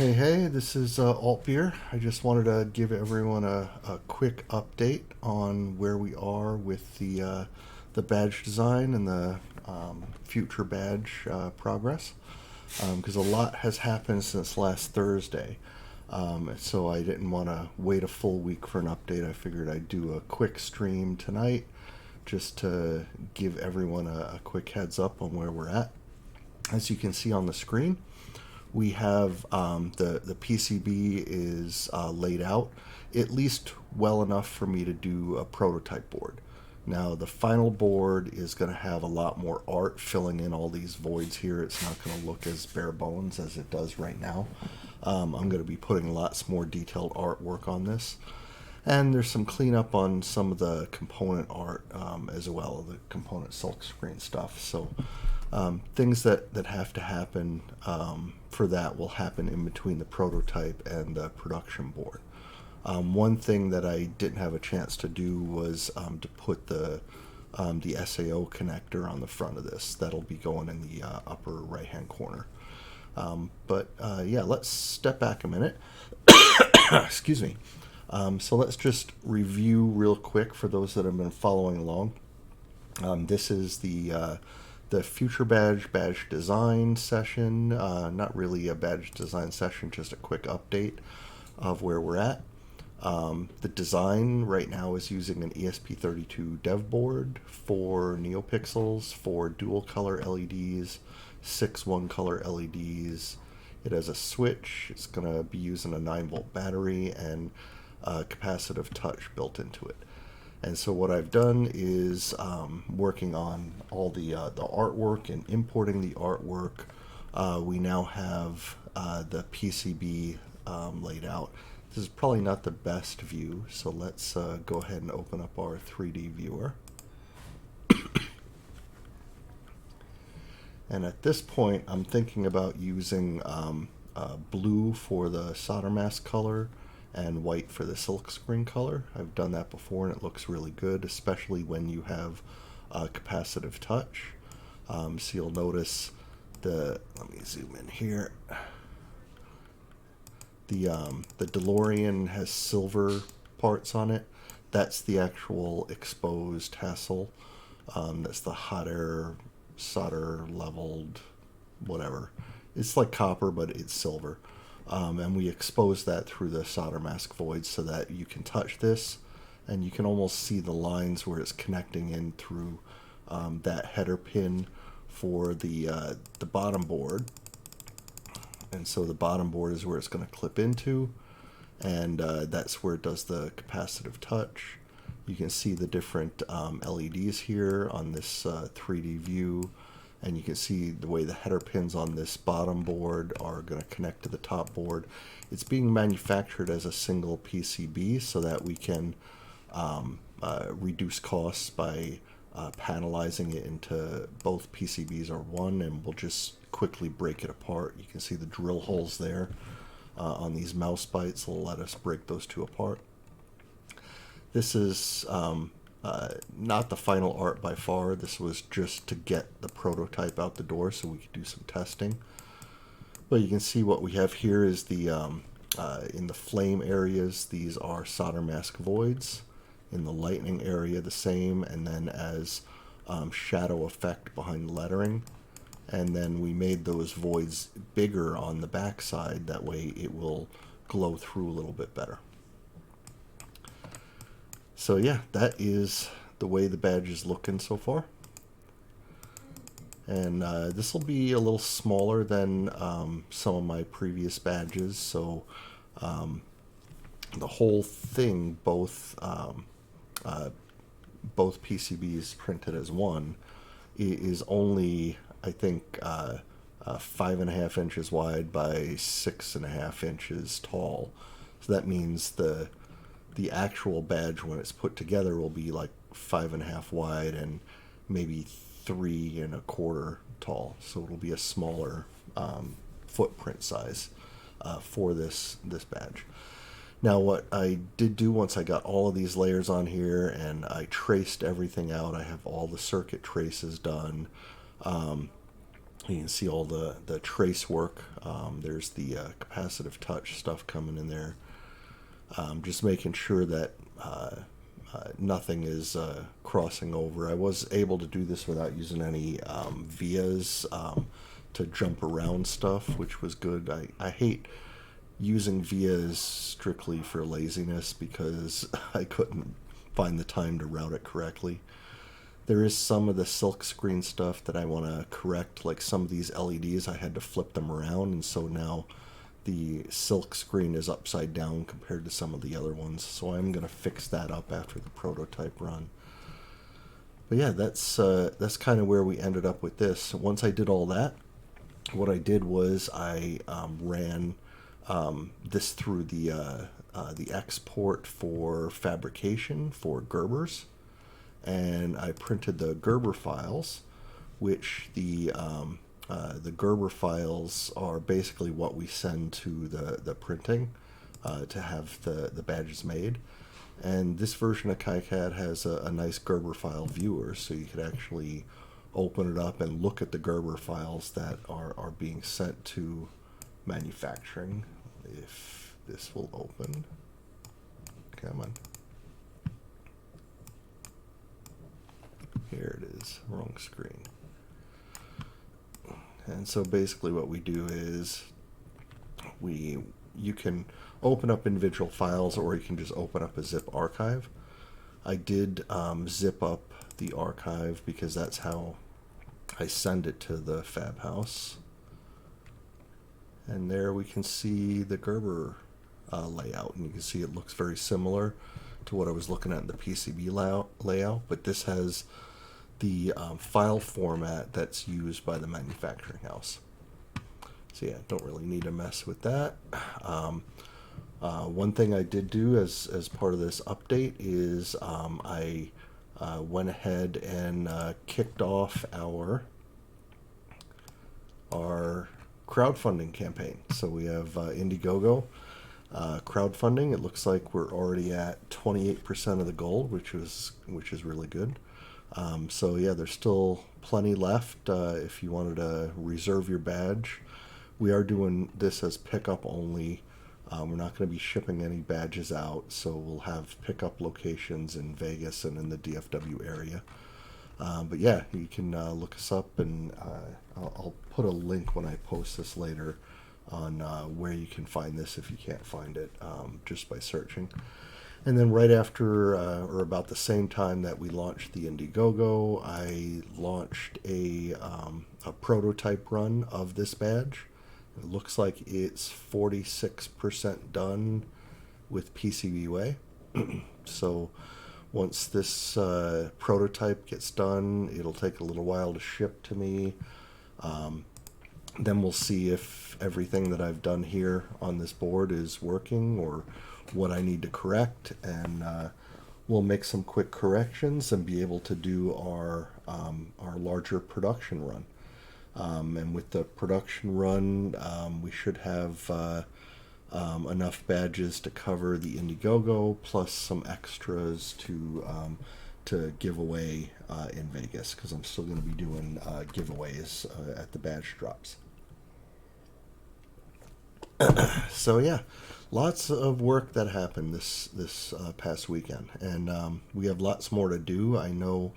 Hey, this is Altbeer. I just wanted to give everyone a quick update on where we are with the badge design and the future badge progress, because a lot has happened since last Thursday. So I didn't want to wait a full week for an update. I figured I'd do a quick stream tonight just to give everyone a quick heads up on where we're at. As you can see on the screen, we have the PCB is laid out, at least well enough for me to do a prototype board. Now the final board is going to have a lot more art filling in all these voids here. It's not going to look as bare bones as it does right now. I'm going to be putting lots more detailed artwork on this. And there's some cleanup on some of the component art as well, the component silkscreen stuff. So things that have to happen for that will happen in between the prototype and the production board. One thing that I didn't have a chance to do was to put the SAO connector on the front of this. That'll be going in the upper right hand corner. Yeah, let's step back a minute. Excuse me. So let's just review real quick for those that have been following along. This is the future badge design session. Not really a badge design session, just a quick update of where we're at. The design right now is using an ESP32 dev board, 4 NeoPixels, 4 dual color LEDs, 6 one color LEDs. It has a switch. It's going to be using a 9-volt battery and capacitive touch built into it. And so what I've done is working on all the artwork and importing the artwork. We now have the PCB laid out. This is probably not the best view, so let's go ahead and open up our 3D viewer. And at this point, I'm thinking about using blue for the solder mask color and white for the silkscreen color. I've done that before and it looks really good, especially when you have capacitive touch. So you'll notice let me zoom in here. The DeLorean has silver parts on it. That's the actual exposed hassle. That's the hot air solder leveled whatever. It's like copper, but it's silver. And we expose that through the solder mask void so that you can touch this and you can almost see the lines where it's connecting in through that header pin for the bottom board. And so the bottom board is where it's going to clip into, and that's where it does the capacitive touch. You can see the different LEDs here on this 3D view, and you can see the way the header pins on this bottom board are going to connect to the top board. It's being manufactured as a single PCB so that we can reduce costs by panelizing it into both PCBs are one, and we'll just quickly break it apart. You can see the drill holes there on these mouse bites will let us break those two apart. This is not the final art by far. This was just to get the prototype out the door so we could do some testing. But you can see what we have here is the in the flame areas, these are solder mask voids. In the lightning area, the same, and then as shadow effect behind lettering. And then we made those voids bigger on the back side. That way it will glow through a little bit better. So yeah, that is the way the badge is looking so far. And this will be a little smaller than some of my previous badges. So the whole thing, both PCBs printed as one, is only, I think, 5.5 inches wide by 6.5 inches tall. So that means the actual badge, when it's put together, will be like 5.5 wide and maybe 3.25 tall. So it'll be a smaller footprint size for this badge. Now what I did do once I got all of these layers on here and I traced everything out, I have all the circuit traces done. You can see all the trace work. There's the capacitive touch stuff coming in there. Just making sure that nothing is crossing over. I was able to do this without using any vias to jump around stuff, which was good. I hate using vias strictly for laziness because I couldn't find the time to route it correctly. There is some of the silk screen stuff that I want to correct, like some of these LEDs I had to flip them around, and so now the silk screen is upside down compared to some of the other ones, so I'm going to fix that up after the prototype run. But yeah, that's kind of where we ended up with this. Once I did all that, what I did was I ran this through the export for fabrication for Gerbers, and I printed the Gerber files, which the Gerber files are basically what we send to the printing to have the badges made. And this version of KiCad has a nice Gerber file viewer, so you could actually open it up and look at the Gerber files that are being sent to manufacturing. If this will open. Come on. Here it is, wrong screen. And so basically what we do is you can open up individual files, or you can just open up a zip archive. I did zip up the archive because that's how I send it to the fab house. And there we can see the Gerber layout, and you can see it looks very similar to what I was looking at in the PCB layout, but this has the file format that's used by the manufacturing house. So yeah, don't really need to mess with that. One thing I did do as part of this update is I went ahead and kicked off our crowdfunding campaign. So we have Indiegogo crowdfunding. It looks like we're already at 28% of the goal, which is really good. So yeah, there's still plenty left if you wanted to reserve your badge. We are doing this as pickup only. We're not going to be shipping any badges out, so we'll have pickup locations in Vegas and in the DFW area. But yeah, you can look us up, and I'll put a link when I post this later on where you can find this if you can't find it just by searching. And then right after, or about the same time that we launched the Indiegogo, I launched a prototype run of this badge. It looks like it's 46% done with PCBWay. So once this prototype gets done, it'll take a little while to ship to me. Then we'll see if everything that I've done here on this board is working or what I need to correct, and we'll make some quick corrections and be able to do our larger production run. And with the production run, we should have enough badges to cover the Indiegogo, plus some extras to give away in Vegas, because I'm still going to be doing giveaways at the badge drops. So yeah, lots of work that happened this past weekend, and we have lots more to do. I know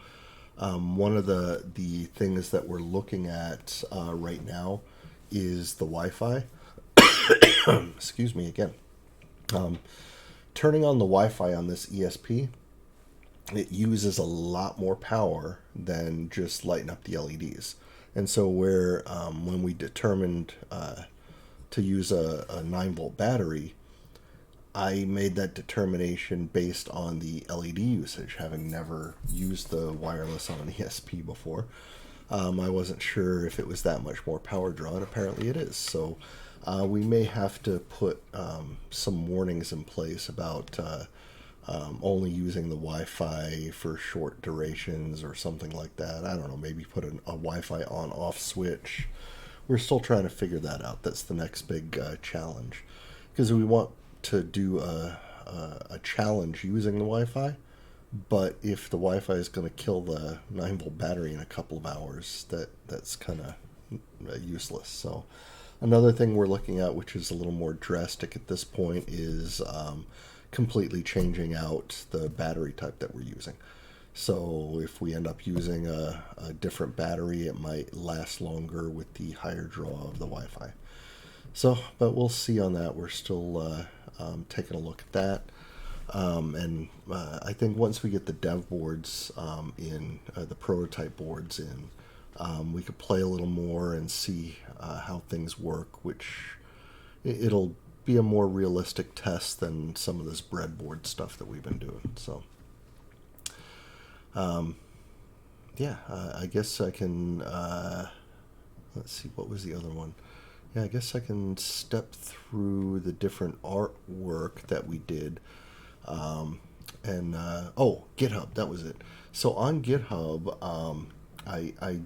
one of the things that we're looking at right now is the Wi-Fi. Excuse me again. Turning on the Wi-Fi on this ESP, it uses a lot more power than just lighting up the LEDs. And so when we determined to use a 9-volt battery, I made that determination based on the LED usage, having never used the wireless on an ESP before. I wasn't sure if it was that much more power drawn. Apparently it is. So we may have to put some warnings in place about only using the Wi-Fi for short durations or something like that. I don't know, maybe put a Wi-Fi on-off switch. We're still trying to figure that out. That's the next big challenge, because we want to do a challenge using the Wi-Fi, but if the Wi-Fi is going to kill the 9-volt battery in a couple of hours, that's kind of useless. So another thing we're looking at, which is a little more drastic at this point, is completely changing out the battery type that we're using. So if we end up using a different battery, it might last longer with the higher draw of the Wi-Fi. So, but we'll see on that. We're still taking a look at that. And I think once we get the dev boards in, the prototype boards in, we could play a little more and see how things work, which it'll be a more realistic test than some of this breadboard stuff that we've been doing. So, yeah, I guess I can, let's see, what was the other one? Yeah, I guess I can step through the different artwork that we did. Oh, GitHub, that was it. So on GitHub, I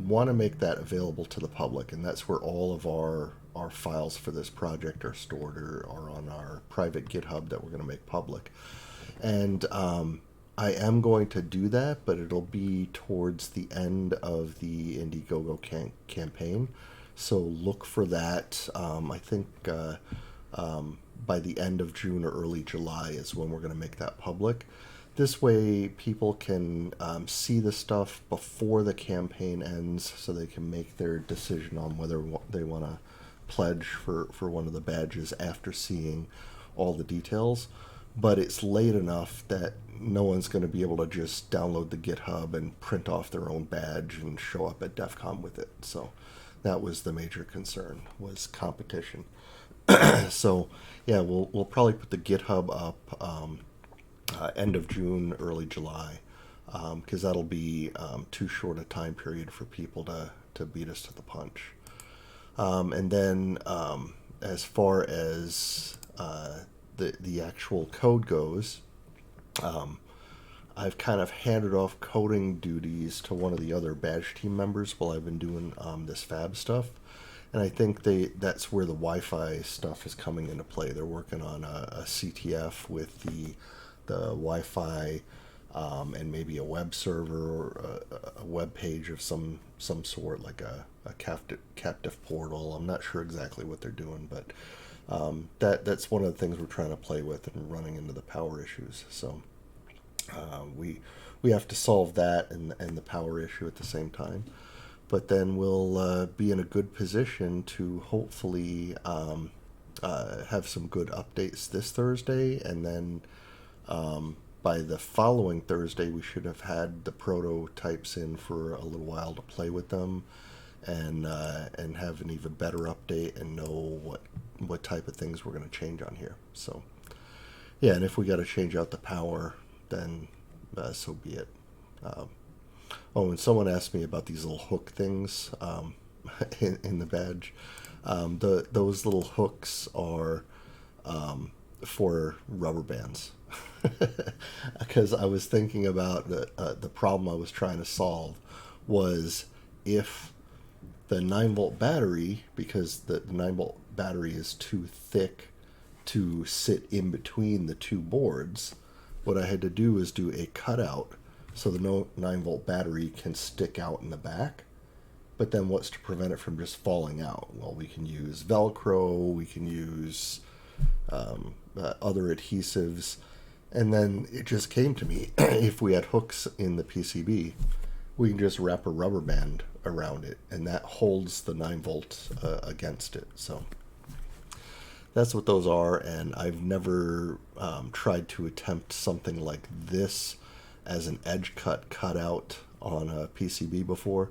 want to make that available to the public, and that's where all of our files for this project are stored, or are on our private GitHub that we're going to make public. And I am going to do that, but it'll be towards the end of the Indiegogo campaign. So look for that. I think by the end of June or early July is when we're going to make that public. This way people can see the stuff before the campaign ends, so they can make their decision on whether they want to pledge for one of the badges after seeing all the details. But it's late enough that no one's going to be able to just download the GitHub and print off their own badge and show up at DEF CON with it. So that was the major concern, was competition. So yeah, we'll probably put the GitHub up end of June, early July, because that'll be too short a time period for people to beat us to the punch. And then as far as the actual code goes, I've kind of handed off coding duties to one of the other badge team members while I've been doing this fab stuff. And I think that's where the Wi-Fi stuff is coming into play. They're working on a CTF with the Wi-Fi and maybe a web server or a web page of some sort, like a captive portal. I'm not sure exactly what they're doing, but that's one of the things we're trying to play with and running into the power issues. So we have to solve that and the power issue at the same time. But then we'll be in a good position to hopefully have some good updates this Thursday, and then by the following Thursday we should have had the prototypes in for a little while to play with them, and have an even better update and know what type of things we're going to change on here. So yeah, and if we got to change out the power, then so be it. Oh, and someone asked me about these little hook things in the badge. Those little hooks are for rubber bands. Because I was thinking about the problem I was trying to solve was if the 9-volt battery, because the 9-volt battery is too thick to sit in between the two boards, what I had to do is do a cutout so the 9-volt battery can stick out in the back. But then what's to prevent it from just falling out? Well, we can use Velcro, we can use other adhesives. And then it just came to me, if we had hooks in the PCB, we can just wrap a rubber band around it, and that holds the 9-volt against it. So that's what those are, and I've never tried to attempt something like this as an edge cutout on a PCB before.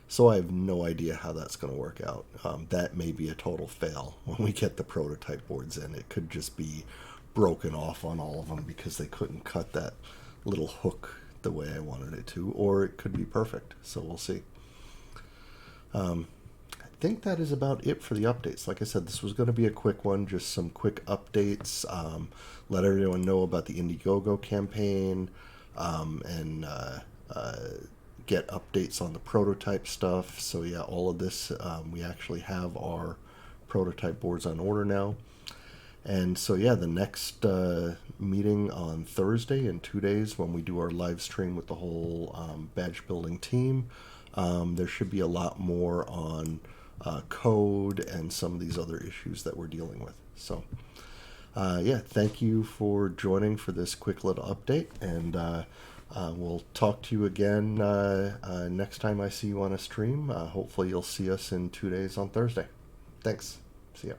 So I have no idea how that's going to work out. That may be a total fail when we get the prototype boards in. It could just be broken off on all of them because they couldn't cut that little hook the way I wanted it to, or it could be perfect. So we'll see. I think that is about it for the updates. Like I said, this was going to be a quick one, just some quick updates. Let everyone know about the Indiegogo campaign, and get updates on the prototype stuff. So yeah, all of this, we actually have our prototype boards on order now. And so yeah, the next meeting on Thursday in 2 days, when we do our live stream with the whole badge building team, There should be a lot more on code and some of these other issues that we're dealing with. So, yeah, thank you for joining for this quick little update, and we'll talk to you again next time I see you on a stream. Hopefully, you'll see us in 2 days on Thursday. Thanks. See ya.